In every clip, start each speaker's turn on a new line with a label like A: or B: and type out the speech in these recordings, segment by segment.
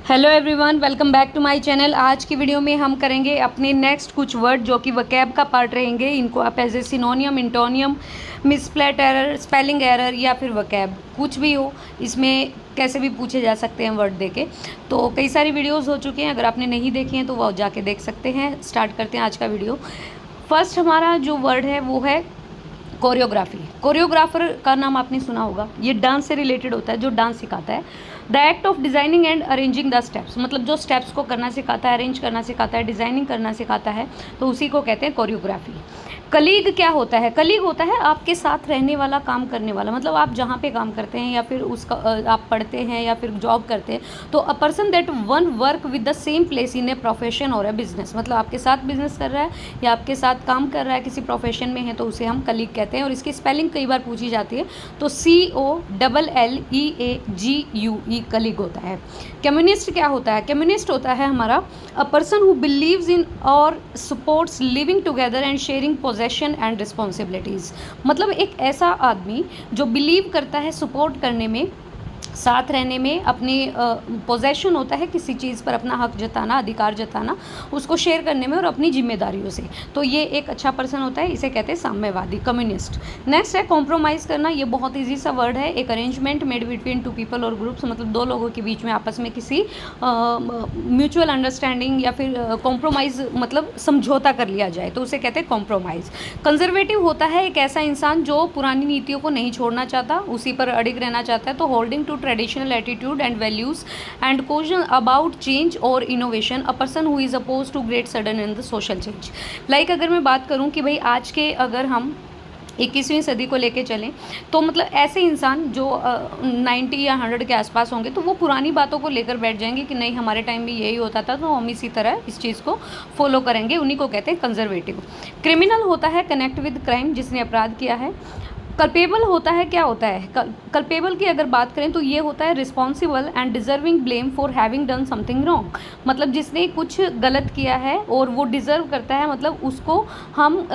A: Hello everyone, welcome back to my channel. आज की video में हम करेंगे अपने नेक्स्ट कुछ वर्ड जो कि वकैब का पार्ट रहेंगे। इनको आप as a synonym, antonym, misplaced error, spelling error या फिर वकैब कुछ भी हो, इसमें कैसे भी पूछे जा सकते हैं वर्ड देके। तो कई सारी वीडियोस हो चुके हैं, अगर आपने नहीं देखी हैं तो वो जाके देख सकते हैं। स्टार्ट करते हैं आज का वीडियो। फर्स्ट हमारा जो वर्ड है वो है कोरियोग्राफी। कोरियोग्राफर का नाम आपने सुना होगा, ये डांस से रिलेटेड होता है, जो डांस सिखाता है। The act of designing and arranging the steps, मतलब जो स्टेप्स को करना सिखाता है, अरेंज करना सिखाता है, डिज़ाइनिंग करना सिखाता है, तो उसी को कहते हैं कोरियोग्राफी। कलीग क्या होता है? कलीग होता है आपके साथ रहने वाला, काम करने वाला। मतलब आप जहाँ पे काम करते हैं या फिर उसका आप पढ़ते हैं या फिर जॉब करते हैं, तो a person that one work with the same place in a profession और अ बिजनेस। मतलब आपके साथ बिजनेस कर रहा है या आपके साथ काम कर रहा है, किसी प्रोफेशन में है, तो उसे हम कलीग कहते हैं। और इसकी स्पेलिंग कई बार पूछी जाती है, तो COLLEAGUE कलीग होता है। कम्युनिस्ट क्या होता है? कम्युनिस्ट होता है हमारा a person who believes in or supports living together and sharing possession and responsibilities. मतलब एक ऐसा आदमी जो बिलीव करता है सपोर्ट करने में, साथ रहने में, अपनी पोजेशन होता है किसी चीज़ पर, अपना हक जताना, अधिकार जताना, उसको शेयर करने में और अपनी जिम्मेदारियों से। तो ये एक अच्छा पर्सन होता है, इसे कहते हैं साम्यवादी, कम्युनिस्ट। नेक्स्ट है कॉम्प्रोमाइज़ करना। ये बहुत ईजी सा वर्ड है। एक arrangement made between two people और ग्रुप्स, मतलब दो लोगों के बीच में आपस में किसी म्यूचुअल अंडरस्टैंडिंग या फिर कॉम्प्रोमाइज़, मतलब समझौता कर लिया जाए, तो उसे कहते हैं कॉम्प्रोमाइज़। कंजर्वेटिव होता है एक ऐसा इंसान जो पुरानी नीतियों को नहीं छोड़ना चाहता, उसी पर अडिग रहना चाहता है। तो holding to traditional attitude and values and question about change or innovation, a person who is oppose to great sudden in the social change. Like अगर मैं बात करूं कि भाई आज के, अगर हम 21वीं सदी को लेके चलें, तो मतलब ऐसे इंसान जो 90 या 100 के आसपास होंगे, तो वो पुरानी बातों को लेकर बैठ जाएंगे कि नहीं, हमारे टाइम में यही होता था, तो हम इसी तरह इस चीज़ को फॉलो करेंगे। उन्हीं को कहते हैं कंजर्वेटिव। क्रिमिनल होता है कनेक्ट विद क्राइम, जिसने अपराध किया है। कल्पेबल होता है, क्या होता है कल्पेबल की अगर बात करें तो ये होता है responsible and deserving blame for having done something wrong. मतलब जिसने कुछ गलत किया है और वो डिज़र्व करता है, मतलब उसको हम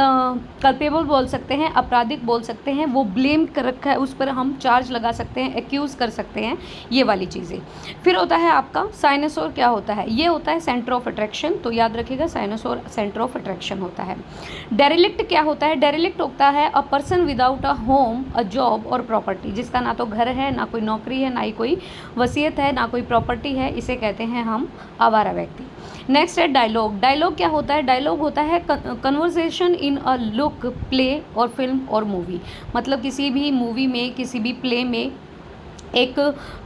A: कल्पेबल बोल सकते हैं, आपराधिक बोल सकते हैं। वो ब्लेम कर रखा है, उस पर हम चार्ज लगा सकते हैं, एक्यूज़ कर सकते हैं, ये वाली चीज़ें। फिर होता है आपका साइनोसोर। क्या होता है? ये होता है सेंटर ऑफ अट्रैक्शन, तो याद रखिएगा साइनोसोर सेंटर ऑफ अट्रैक्शन होता है। डेरिलिक्ट क्या होता है? डेरिलिक्ट होता है a person without a home, a job और प्रॉपर्टी, जिसका ना तो घर है, ना कोई नौकरी है, ना ही कोई वसीयत है, ना कोई प्रॉपर्टी है, इसे कहते हैं हम आवारा व्यक्ति। नेक्स्ट है डायलॉग। डायलॉग क्या होता है? डायलॉग होता है conversation in a look, play और फिल्म और मूवी। मतलब किसी भी मूवी में, किसी भी प्ले में एक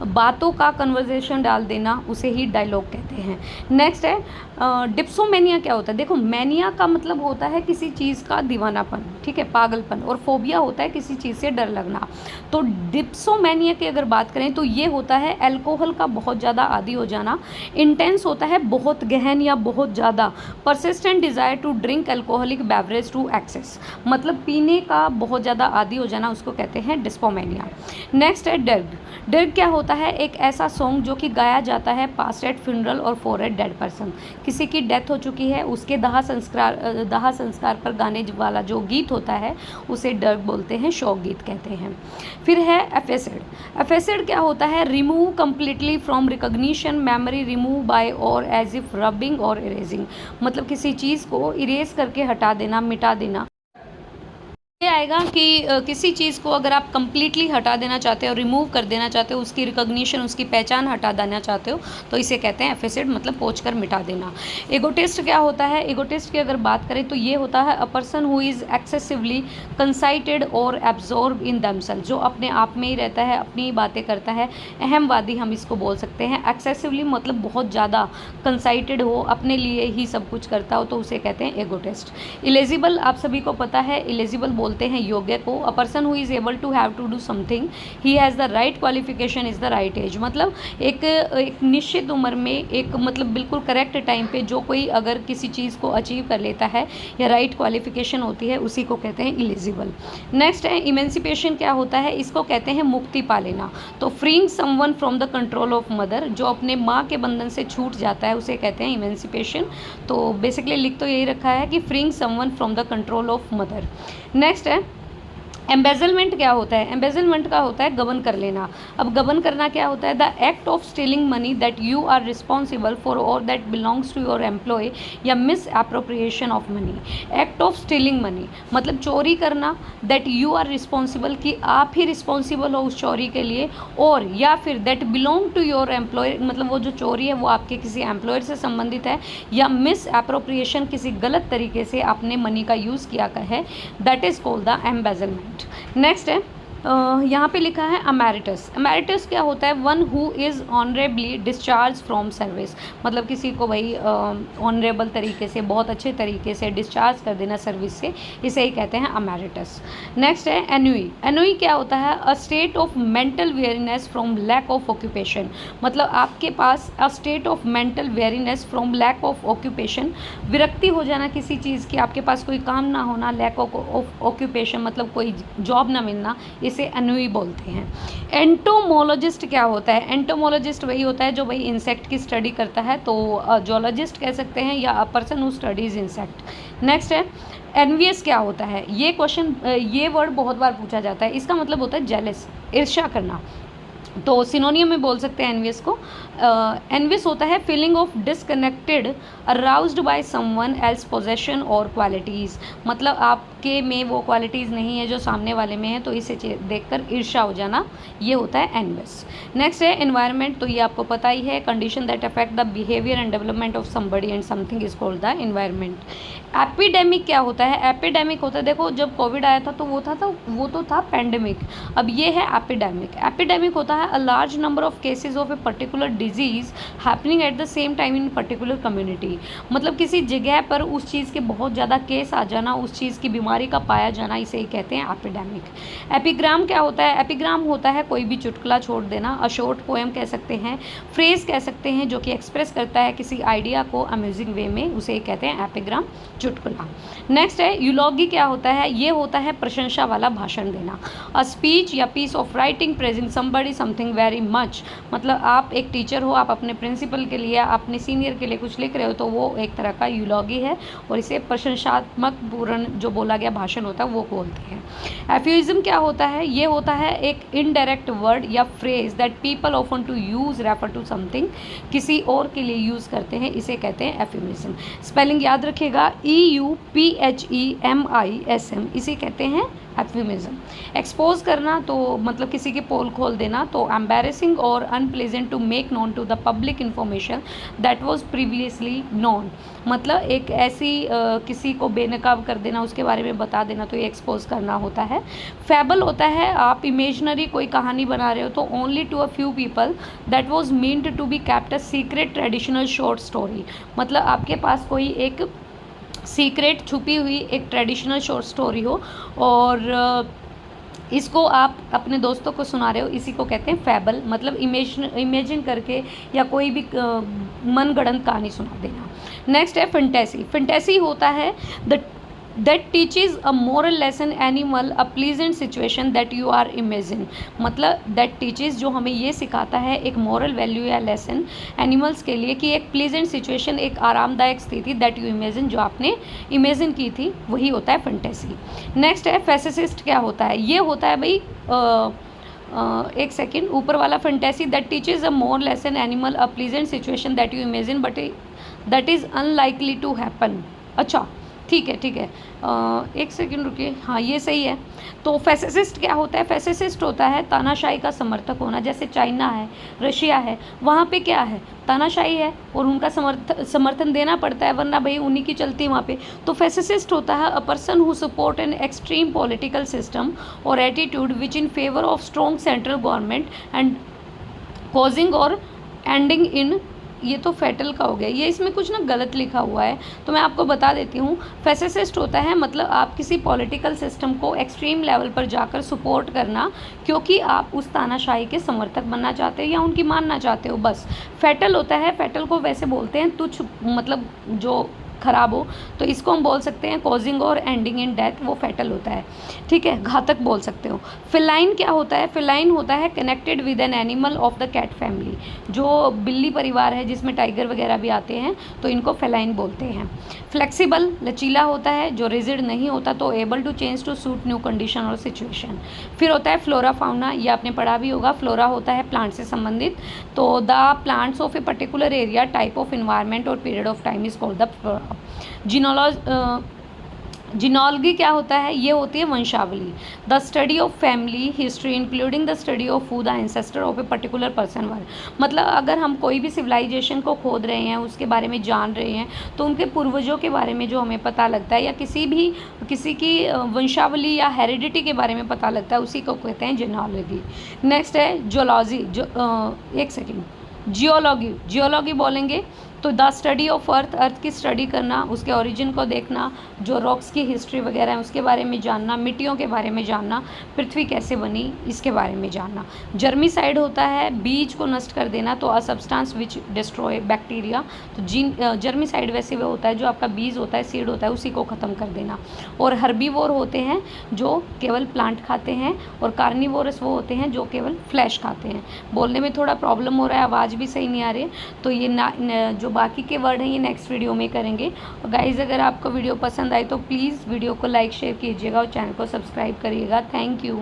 A: बातों का कन्वर्जेशन डाल देना, उसे ही डायलॉग कहते हैं। नेक्स्ट है डिप्सोमेनिया। क्या होता है? देखो, मैनिया का मतलब होता है किसी चीज़ का दीवानापन, ठीक है, पागलपन, और फोबिया होता है किसी चीज़ से डर लगना। तो डिप्सोमेनिया की अगर बात करें तो ये होता है अल्कोहल का बहुत ज़्यादा आदी हो जाना। इंटेंस होता है बहुत गहन या बहुत ज़्यादा। Persistent desire to drink alcoholic beverage to excess, मतलब पीने का बहुत ज़्यादा आदी हो जाना, उसको कहते हैं डिस्पोमेनिया। नेक्स्ट है डर्ग। डर्ग क्या होता है? एक ऐसा सॉन्ग जो कि गाया जाता है पास्ट एट फ्यूनरल और फॉर ए डेड पर्सन। किसी की डेथ हो चुकी है, उसके दाह संस्कार पर गाने वाला जो गीत होता है, उसे डर्ग बोलते हैं, शोक गीत कहते हैं। फिर है एफेसिड। एफेसिड क्या होता है? Remove completely from recognition, memory, remove by और एज इफ रबिंग और इरेजिंग। मतलब किसी चीज़ को इरेज करके हटा देना, मिटा देना। ये आएगा कि किसी चीज़ को अगर आप कंप्लीटली हटा देना चाहते हो, रिमूव कर देना चाहते हो, उसकी रिकॉग्निशन, उसकी पहचान हटा देना चाहते हो, तो इसे कहते हैं एफिसिड, मतलब पोंछ कर मिटा देना। एगोटिस्ट क्या होता है? एगोटिस्ट की अगर बात करें तो ये होता है a person who is excessively conceited or absorb in themself, जो अपने आप में ही रहता है, अपनी बातें करता है। अहमवादी हम इसको बोल सकते हैं। एक्सेसिवली मतलब बहुत ज़्यादा कंसाइटेड हो, अपने लिए ही सब कुछ करता हो, तो उसे कहते हैं एगोटिस्ट। इलेजिबल आप सभी को पता है, इलेजिबल बोलते हैं योग्य को। A person who is able to have to do something, he has the right qualification, is the right age. मतलब एक निश्चित उम्र में, एक मतलब बिल्कुल करेक्ट टाइम पे जो कोई अगर किसी चीज़ को अचीव कर लेता है या राइट क्वालिफिकेशन होती है, उसी को कहते हैं इलिजिबल। नेक्स्ट है इमेंसिपेशन। क्या होता है? इसको कहते हैं मुक्ति पा लेना। तो freeing someone from the control of mother, जो अपने माँ के बंधन से छूट जाता है, उसे कहते हैं इमेंसिपेशन। तो बेसिकली लिख तो यही रखा है कि freeing someone from the control of mother. Next है एम्बेजलमेंट क्या होता है? एम्बेजलमेंट का होता है गबन कर लेना। अब गबन करना क्या होता है? The act of stealing money that you are responsible for or that belongs to your employ या misappropriation of money. Act of stealing money मतलब चोरी करना, दैट यू आर रिस्पॉन्सिबल कि आप ही रिस्पॉन्सिबल हो उस चोरी के लिए, और या फिर that belong to your employ मतलब वो जो चोरी है वो आपके किसी एम्प्लॉयर से संबंधित है, या मिस अप्रोप्रिएशन किसी गलत तरीके से आपने मनी का यूज़ किया है, that is called the embezzlement. Next है यहाँ पे लिखा है अमेरिटस। अमेरिटस क्या होता है? One who is honourably discharge from service मतलब किसी को भाई ऑनरेबल तरीके से, बहुत अच्छे तरीके से डिस्चार्ज कर देना सर्विस से, इसे ही कहते हैं अमेरिटस। नेक्स्ट है एनुई। एनुई क्या होता है? A state of mental weariness from lack of occupation मतलब आपके पास a state of mental weariness from lack of occupation, विरक्ति हो जाना किसी चीज़ की, आपके पास कोई काम ना होना, लैक ऑफ ऑक्यूपेशन मतलब कोई जॉब ना मिलना, इसे एनुई बोलते हैं। एंटोमोलॉजिस्ट क्या होता है? एंटोमोलॉजिस्ट वही होता है जो भाई इंसेक्ट की स्टडी करता है, तो जोलॉजिस्ट कह सकते हैं, या अ person who studies insect. Next है एनवियस। क्या होता है? ये क्वेश्चन, ये वर्ड बहुत बार पूछा जाता है। इसका मतलब होता है जेलस, ईर्ष्या करना, तो सिनोनियम में बोल सकते हैं एनवियस को। एनवियस होता है feeling of disconnected aroused by someone else possession और क्वालिटीज़ मतलब आपके में वो क्वालिटीज़ नहीं है जो सामने वाले में है, तो इसे देखकर ईर्ष्या हो जाना, ये होता है एनवियस। नेक्स्ट है एनवायरनमेंट। तो ये आपको पता ही है, condition that affect the behaviour and development of somebody and something is called the environment. Epidemic क्या होता है? एपिडेमिक होता है, देखो जब कोविड आया था तो वो तो था पैंडेमिक, अब ये है एपिडेमिक। एपिडेमिक होता है a large number of cases of a particular disease happening at the same time in particular community मतलब किसी जगह पर उस चीज़ के बहुत ज़्यादा केस आ जाना, उस चीज़ की बीमारी का पाया जाना, इसे ही कहते हैं एपिडेमिक। एपिग्राम क्या होता है? एपिग्राम होता है कोई भी चुटकुला छोड़ देना, अ शॉर्ट पोएम कह सकते हैं, फ्रेज कह सकते हैं जो कि एक्सप्रेस करता है किसी आइडिया को अम्यूजिंग वे में, उसे कहते हैं एपिग्राम, चुटकुला। नेक्स्ट है यूलॉगी। क्या होता है? ये होता है प्रशंसा वाला भाषण देना, अ स्पीच या piece of writing praising somebody something very much मतलब आप एक टीचर हो, आप अपने प्रिंसिपल के लिए, अपने सीनियर के लिए कुछ लिख रहे हो, तो वो एक तरह का यूलॉगी है, और इसे प्रशंसात्मक पूर्ण जो बोला गया भाषण होता है वो बोलते हैं। एफ्यूज़म क्या होता है? ये होता है एक इनडायरेक्ट वर्ड या phrase that people often to use refer to something किसी और के लिए यूज़ करते हैं, इसे कहते हैं एफ्यूमिज्म। स्पेलिंग याद रखिएगा, EUPHEMISM, इसे कहते हैं एफ्यूमिज्म। एक्सपोज करना तो मतलब किसी की पोल खोल देना, तो एम्बैरेसिंग और unpleasant to make known to the public information that was previously known मतलब एक ऐसी किसी को बेनकाब कर देना, उसके बारे में बता देना, तो ये एक्सपोज करना होता है। फैबल होता है आप इमेजनरी कोई कहानी बना रहे हो, तो only to a few people that was meant to be kept a secret traditional short story मतलब आपके पास कोई एक सीक्रेट छुपी हुई एक ट्रेडिशनल शॉर्ट स्टोरी हो और इसको आप अपने दोस्तों को सुना रहे हो, इसी को कहते हैं फैबल मतलब इमेजिन करके या कोई भी मनगढ़ंत कहानी सुना देना। नेक्स्ट है फैंटेसी। फैंटेसी होता है that teaches a moral lesson animal a pleasant situation that you are imagine मतलब दैट टीचेज जो हमें ये सिखाता है एक मोरल वैल्यू या लेसन एनिमल्स के लिए कि एक प्लीजेंट सिचुएशन, एक आरामदायक स्थिति दैट यू इमेजिन जो आपने इमेजिन की थी, वही होता है फैंटेसी। नेक्स्ट है फैसिसिस्ट। क्या होता है? ये होता है भाई एक सेकेंड, ऊपर वाला fantasy that teaches a more lesson animal a pleasant situation that you imagine but that is unlikely to happen. अच्छा ठीक है एक सेकंड रुकिए, हाँ ये सही है। तो फैसिसिस्ट क्या होता है? फैसिसिस्ट होता है तानाशाही का समर्थक होना, जैसे चाइना है, रशिया है, वहाँ पे क्या है? तानाशाही है और उनका समर्थन देना पड़ता है, वरना भाई उन्हीं की चलती है वहाँ पे। तो फैसिसिस्ट होता है a person who support an extreme political system or attitude which in favour of strong central government and causing or ending in, ये तो फेटल का हो गया, ये इसमें कुछ ना गलत लिखा हुआ है, तो मैं आपको बता देती हूँ। फैसिसिस्ट होता है मतलब आप किसी पॉलिटिकल सिस्टम को एक्सट्रीम लेवल पर जाकर सपोर्ट करना क्योंकि आप उस तानाशाही के समर्थक बनना चाहते हो या उनकी मानना चाहते हो, बस। फेटल होता है, फेटल को वैसे बोलते हैं तुच्छ मतलब जो ख़राब हो तो इसको हम बोल सकते हैं causing or ending in death, वो फैटल होता है, ठीक है, घातक बोल सकते हो। फेलाइन क्या होता है? फेलाइन होता है connected with an animal of the cat family, जो बिल्ली परिवार है जिसमें टाइगर वगैरह भी आते हैं तो इनको फेलाइन बोलते हैं। फ्लेक्सिबल लचीला होता है, जो रिजिड नहीं होता, तो able to change to suit new condition और सिचुएशन। फिर होता है फ्लोरा फाउना, ये आपने पढ़ा भी होगा, फ्लोरा होता है प्लांट से संबंधित, तो the plants of a particular area, type of environment or period of time is called the flora. Genealogy क्या होता है? ये होती है वंशावली, the study of family history including the study of who the ancestor of a particular person were. मतलब अगर हम कोई भी सिविलाइजेशन को खोद रहे हैं, उसके बारे में जान रहे हैं, तो उनके पूर्वजों के बारे में जो हमें पता लगता है या किसी की वंशावली या हेरिडिटी के बारे में पता लगता है, उसी को कहते हैं जिनोलॉजी। नेक्स्ट है जियोलॉजी, एक सेकेंड, जियोलॉगी बोलेंगे तो द स्टडी ऑफ अर्थ, अर्थ की स्टडी करना, उसके ओरिजिन को देखना, जो रॉक्स की हिस्ट्री वगैरह है उसके बारे में जानना, मिट्टियों के बारे में जानना, पृथ्वी कैसे बनी इसके बारे में जानना। जर्मीसाइड होता है बीज को नष्ट कर देना, तो a substance which destroy bacteria, तो जर्मीसाइड वैसे वो होता है जो आपका बीज होता है, सीड होता है, उसी को ख़त्म कर देना। और हर्बीवोर होते हैं जो केवल प्लांट खाते हैं, और कार्निवोरस वो होते हैं जो केवल फ्लैश खाते हैं। बोलने में थोड़ा प्रॉब्लम हो रहा है, आवाज़ भी सही नहीं आ रही, तो ये जो बाकी के वर्ड हैं ये नेक्स्ट वीडियो में करेंगे। और गाइज़ अगर आपको वीडियो पसंद आए तो प्लीज़ वीडियो को लाइक शेयर कीजिएगा और चैनल को सब्सक्राइब करिएगा। Thank you.